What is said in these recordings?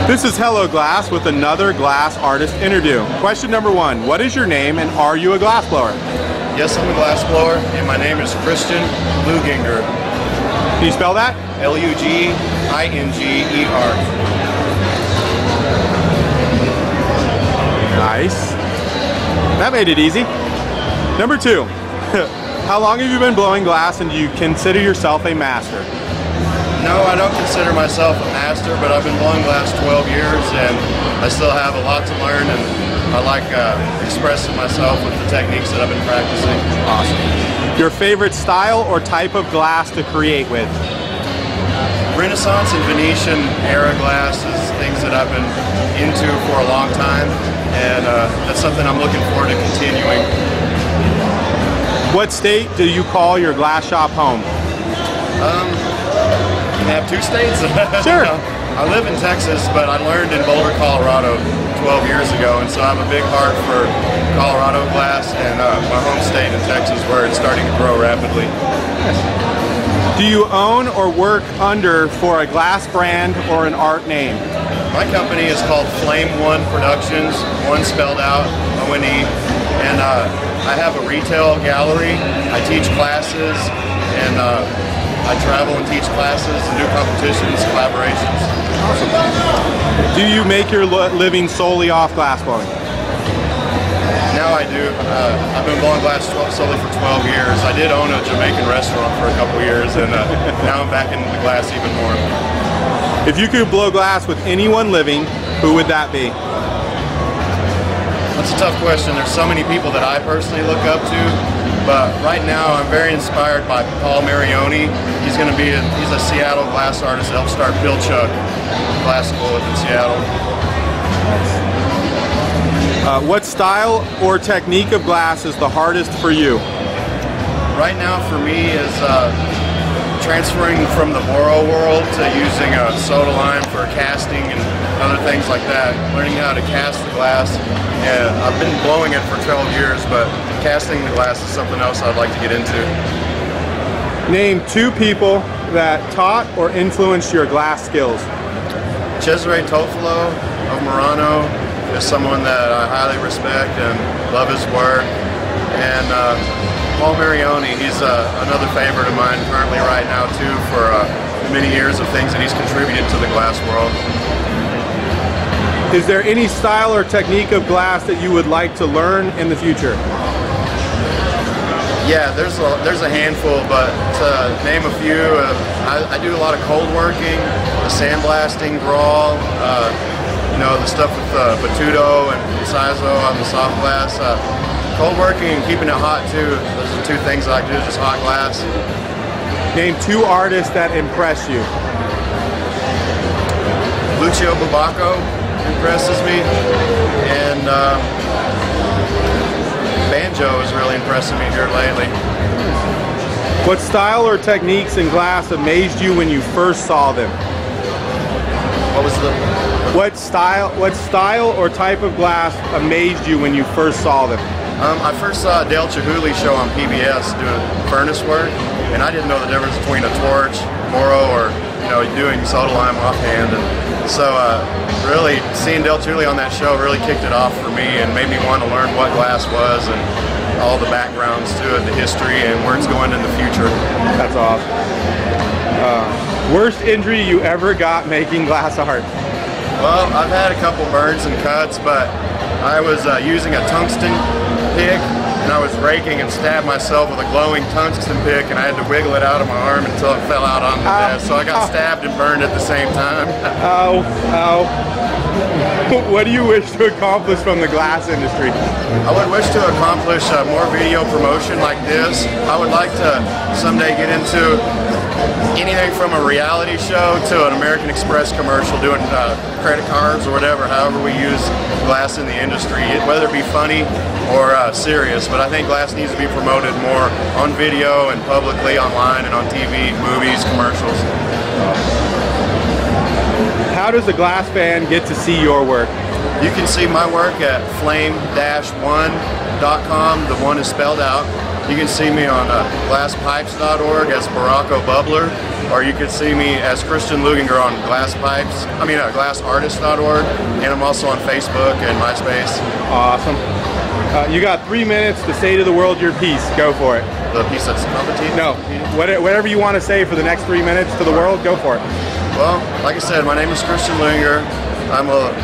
This is Hello Glass with another glass artist interview. Question number one, what is your name and are you a glass blower? Yes, I'm a glass blower, and my name is Christian Luginger. Can you spell that? Luginger. Nice. That made it easy. Number two, how long have you been blowing glass and do you consider yourself a master? No, I don't consider myself a master, but I've been blowing glass 12 years and I still have a lot to learn, and I like expressing myself with the techniques that I've been practicing. Awesome. Your favorite style or type of glass to create with? Renaissance and Venetian era glass is things that I've been into for a long time, and that's something I'm looking forward to continuing. What state do you call your glass shop home? I have two states. Sure. I live in Texas, but I learned in Boulder, Colorado 12 years ago, and so I have a big heart for Colorado glass and my home state in Texas, where it's starting to grow rapidly. Do you own or work under for a glass brand or an art name? My company is called Flame One Productions, one spelled out, O-N-E, and I have a retail gallery. I teach classes, and I travel and teach classes and do competitions, collaborations. Awesome. Do you make your living solely off glass blowing? Now I do. I've been blowing glass solely for 12 years. I did own a Jamaican restaurant for a couple years, and now I'm back into the glass even more. If you could blow glass with anyone living, who would that be? That's a tough question. There's so many people that I personally look up to, but right now I'm very inspired by Paul Marioni. He's a Seattle glass artist that helped start Pilchuck Glass School in Seattle. What style or technique of glass is the hardest for you? Right now for me is transferring from the Moro world to using a soda lime for casting and other things like that. Learning how to cast the glass. And I've been blowing it for 12 years, but casting the glass is something else I'd like to get into. Name two people that taught or influenced your glass skills. Cesare Tofolo of Murano is someone that I highly respect and love his work. And Paul Marioni, he's another favorite of mine currently right now too, for many years of things that he's contributed to the glass world. Is there any style or technique of glass that you would like to learn in the future? Yeah, there's a handful, but to name a few, I do a lot of cold working, the sandblasting, drawl, you know, the stuff with Batuto and Sizo on the soft glass. Cold working and keeping it hot too. Those are two things I like to do, just hot glass. Name two artists that impress you. Lucio Bubacco impresses me, and banjo is really impressing me here lately. What style or techniques in glass amazed you when you first saw them? What was the... What style or type of glass amazed you when you first saw them? I first saw Dale Chihuly show on PBS doing furnace work, and I didn't know the difference between a torch, Moro, or doing soda lime offhand. And so really seeing Dale Chihuly on that show really kicked it off for me and made me want to learn what glass was and all the backgrounds to it, the history, and where it's going in the future. That's awesome. Worst injury you ever got making glass art? Well, I've had a couple burns and cuts, but I was using a tungsten pick, and I was raking and stabbed myself with a glowing tungsten pick, and I had to wiggle it out of my arm until it fell out on the desk. So I got stabbed and burned at the same time. Ow, ow. What do you wish to accomplish from the glass industry? I would wish to accomplish more video promotion like this. I would like to someday get into anything from a reality show to an American Express commercial, doing credit cards or whatever, however we use glass in the industry, whether it be funny or serious. But I think glass needs to be promoted more on video and publicly online and on TV, movies, commercials. How does a glass fan get to see your work? You can see my work at flame-1.com. The one is spelled out. You can see me on glasspipes.org as Baracco Bubbler, or you could see me as Christian Luginger on glassartist.org, and I'm also on Facebook and MySpace. Awesome. You got 3 minutes to say to the world your piece. Go for it. The piece that's competition? No, whatever you want to say for the next 3 minutes to the world, go for it. Well, like I said, my name is Christian Luginger. I'm a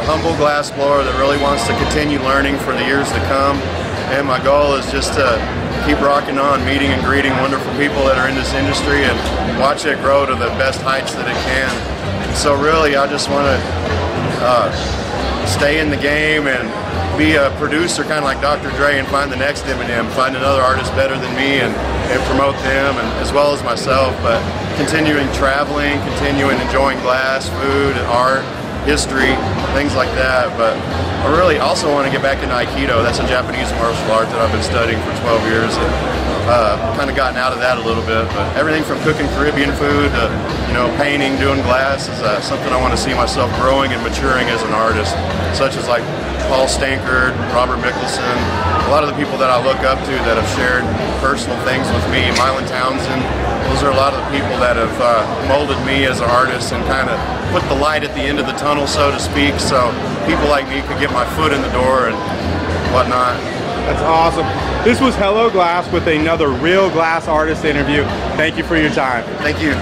humble glass blower that really wants to continue learning for the years to come. And my goal is just to keep rocking on, meeting and greeting wonderful people that are in this industry and watch it grow to the best heights that it can. So really, I just want to stay in the game and be a producer, kind of like Dr. Dre, and find the next Eminem, find another artist better than me and promote them, and as well as myself. But continuing traveling, continuing enjoying glass, food, and art, history, things like that. But I really also want to get back into Aikido. That's a Japanese martial art that I've been studying for 12 years. And kind of gotten out of that a little bit. But everything from cooking Caribbean food to, painting, doing glass is something I want to see myself growing and maturing as an artist, such as like Paul Stankard, Robert Mickelson, a lot of the people that I look up to that have shared personal things with me, Mylan Townsend. Those are a lot of the people that have molded me as an artist and kind of put the light at the end of the tunnel, so to speak, so people like me could get my foot in the door and whatnot. That's awesome. This was Hello Glass with another real glass artist interview. Thank you for your time. Thank you.